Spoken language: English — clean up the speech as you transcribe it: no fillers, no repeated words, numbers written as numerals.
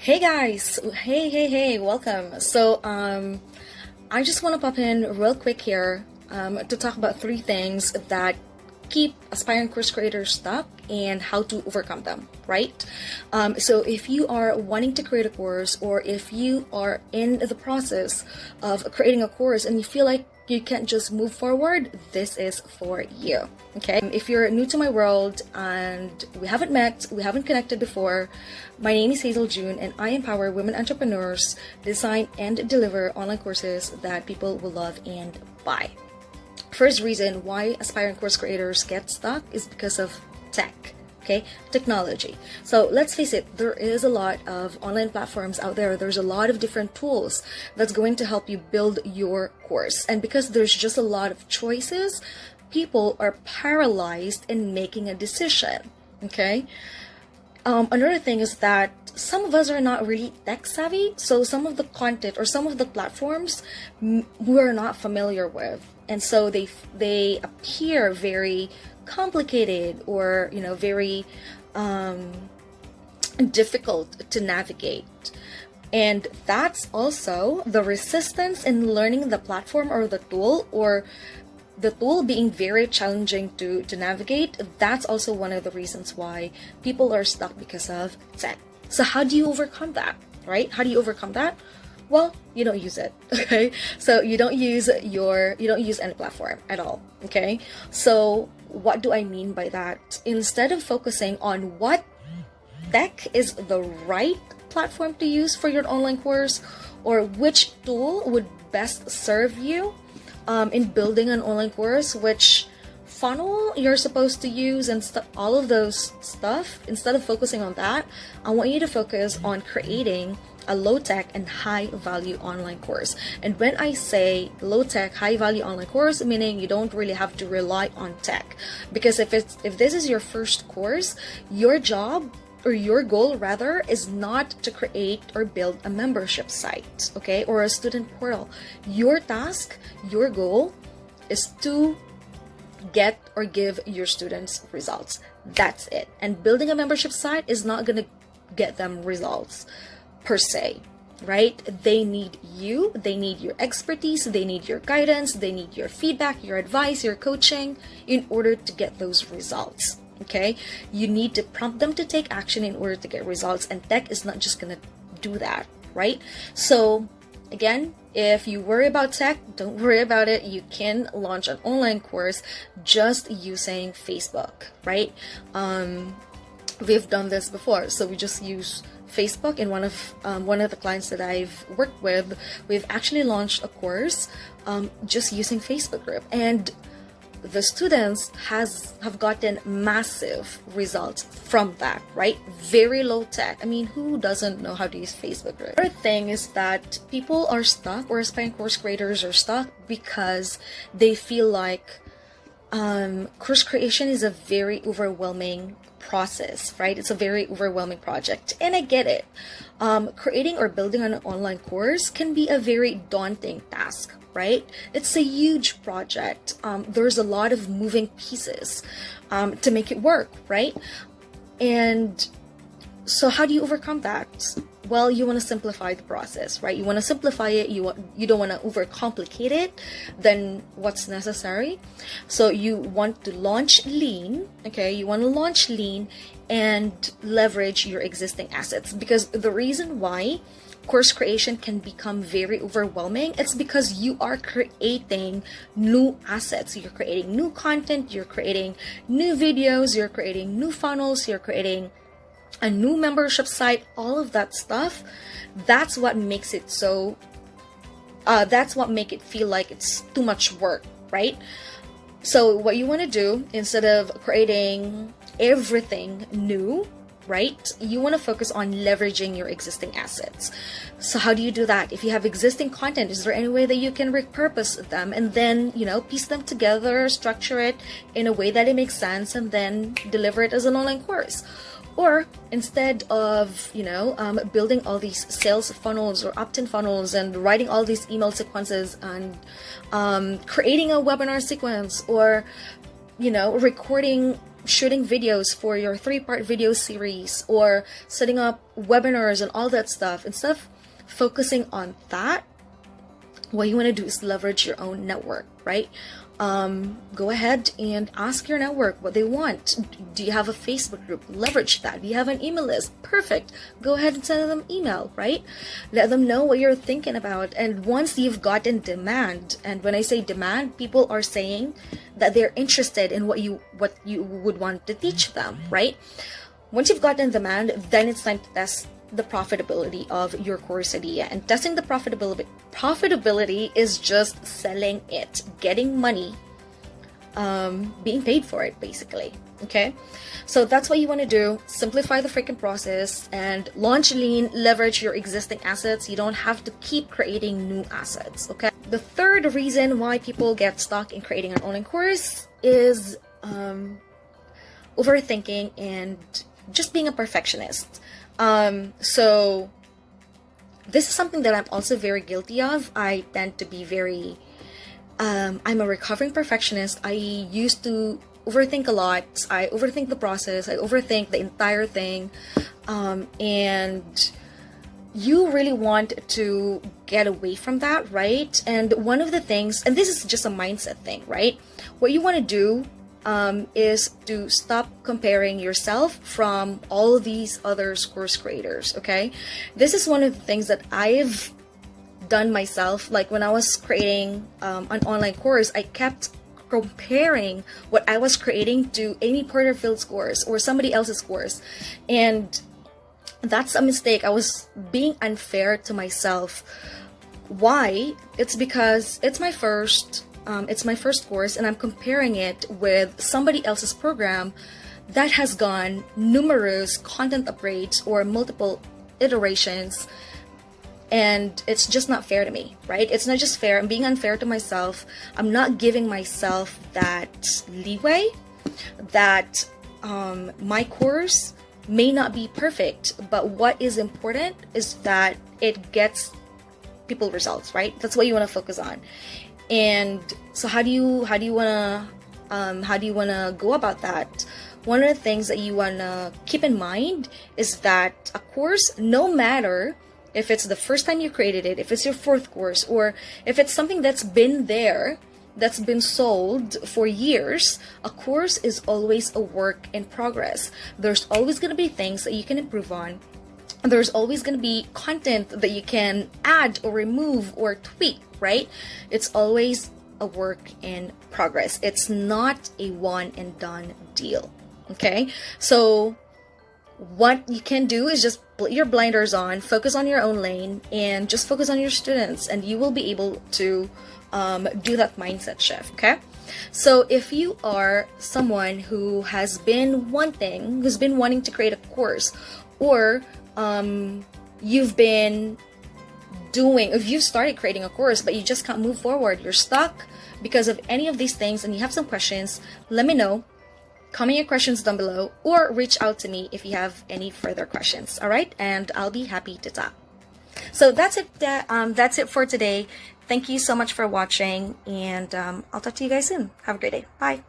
Hey guys, hey, welcome. I just want to pop in real quick here to talk about three things that keep aspiring course creators stuck and how to overcome them, right? So if you are wanting to create a course, or if you are in the process of creating a course and you feel like you can't just move forward, this is for you. Okay, if you're new to my world and we haven't met, we haven't connected before, my name is Hazel June and I empower women entrepreneurs, design and deliver online courses that people will love and buy. First reason why aspiring course creators get stuck is because of tech. Okay, technology. So let's face it, there is a lot of online platforms out there. There's a lot of different tools that's going to help you build your course. And because there's just a lot of choices, people are paralyzed in making a decision. Okay. Another thing is that some of us are not really tech savvy, so some of the content or some of the platforms we're not familiar with, and so they appear very complicated or very difficult to navigate. And that's also the resistance in learning the platform or the tool, or the tool being very challenging to navigate. That's also one of the reasons why people are stuck because of tech. So how do you overcome that, right? How do you overcome that? Well, you don't use it, okay? So you don't use any platform at all, okay? So what do I mean by that? Instead of focusing on what tech is the right platform to use for your online course, or which tool would best serve you in building an online course, which funnel you're supposed to use, and all of those stuff, instead of focusing on that, I want you to focus on creating a low-tech and high-value online course. And when I say low-tech, high-value online course, meaning you don't really have to rely on tech, because if this is your first course, your job, or your goal rather, is not to create or build a membership site, okay, or a student portal. Your task, your goal is to get or give your students results. That's it. And building a membership site is not going to get them results per se, right? They need you, they need your expertise, they need your guidance, they need your feedback, your advice, your coaching in order to get those results. Okay, you need to prompt them to take action in order to get results, and tech is not just gonna do that, right? So again, if you worry about tech, don't worry about it. You can launch an online course just using Facebook, right? We've done this before, so we just use Facebook. In one of the clients that I've worked with, we've actually launched a course just using Facebook group, and the students have gotten massive results from that, right? Very low tech. I mean, who doesn't know how to use Facebook group? The other thing is that people are stuck, or aspiring course creators are stuck, because they feel like course creation is a very overwhelming process, right? It's a very overwhelming project, and I get it. Creating or building an online course can be a very daunting task, right? It's a huge project. There's a lot of moving pieces to make it work, right? And so how do you overcome that? Well, you want to simplify the process, right? You want to simplify it. You don't want to overcomplicate it than what's necessary. So you want to launch lean, okay? You want to launch lean and leverage your existing assets, because the reason why course creation can become very overwhelming, it's because you are creating new assets. You're creating new content, you're creating new videos, you're creating new funnels, you're creating a new membership site, all of that stuff. That's what makes it so that's what make it feel like it's too much work, right? So what you want to do, instead of creating everything new, right, you want to focus on leveraging your existing assets. So how do you do that? If you have existing content, is there any way that you can repurpose them and then piece them together, structure it in a way that it makes sense, and then deliver it as an online course? Or instead of building all these sales funnels or opt-in funnels and writing all these email sequences and creating a webinar sequence, or recording shooting videos for your 3-part video series, or setting up webinars and all that stuff, instead of focusing on that, what you want to do is leverage your own network, right? Go ahead and ask your network what they want. Do you have a Facebook group? Leverage that. Do you have an email list? Perfect. Go ahead and send them email, right? Let them know what you're thinking about. And once you've gotten demand, and when I say demand, people are saying that they're interested in what you would want to teach them, right? Once you've gotten demand, then it's time to test the profitability of your course idea. And testing the profitability is just selling it, getting money, being paid for it, basically. Okay, so that's what you want to do. Simplify the freaking process and launch lean. Leverage your existing assets. You don't have to keep creating new assets. Okay, the third reason why people get stuck in creating an online course is overthinking and just being a perfectionist. So this is something that I'm also very guilty of. I tend to be very, I'm a recovering perfectionist. I used to overthink a lot. I overthink the process. I overthink the entire thing. And you really want to get away from that, right? And one of the things, and this is just a mindset thing, right? What you want to do is to stop comparing yourself from all of these other course creators. Okay, this is one of the things that I've done myself. Like when I was creating an online course, I kept comparing what I was creating to Amy Porterfield's course or somebody else's course, and that's a mistake. I was being unfair to myself. Why? It's because it's my first course, and I'm comparing it with somebody else's program that has gone numerous content upgrades or multiple iterations, and it's just not fair to me, right? It's not just fair. I'm being unfair to myself. I'm not giving myself that leeway that my course may not be perfect, but what is important is that it gets people results, right? That's what you want to focus on. And so how do you wanna go about that? One of the things that you wanna keep in mind is that a course, no matter if it's the first time you created it, if it's your 4th course, or if it's something that's been there, that's been sold for years, a course is always a work in progress. There's always gonna be things that you can improve on. There's always going to be content that you can add or remove or tweak, right? It's always a work in progress. It's not a one and done deal. Okay, so what you can do is just put your blinders on, focus on your own lane, and just focus on your students, and you will be able to do that mindset shift. Okay, so if you are someone who has been wanting to create a course, or you've started creating a course but you just can't move forward, you're stuck because of any of these things, and you have some questions, let me know. Comment your questions down below, or reach out to me if you have any further questions. All right, and I'll be happy to talk. So that's it. That's it for today. Thank you so much for watching, and I'll talk to you guys soon. Have a great day. Bye.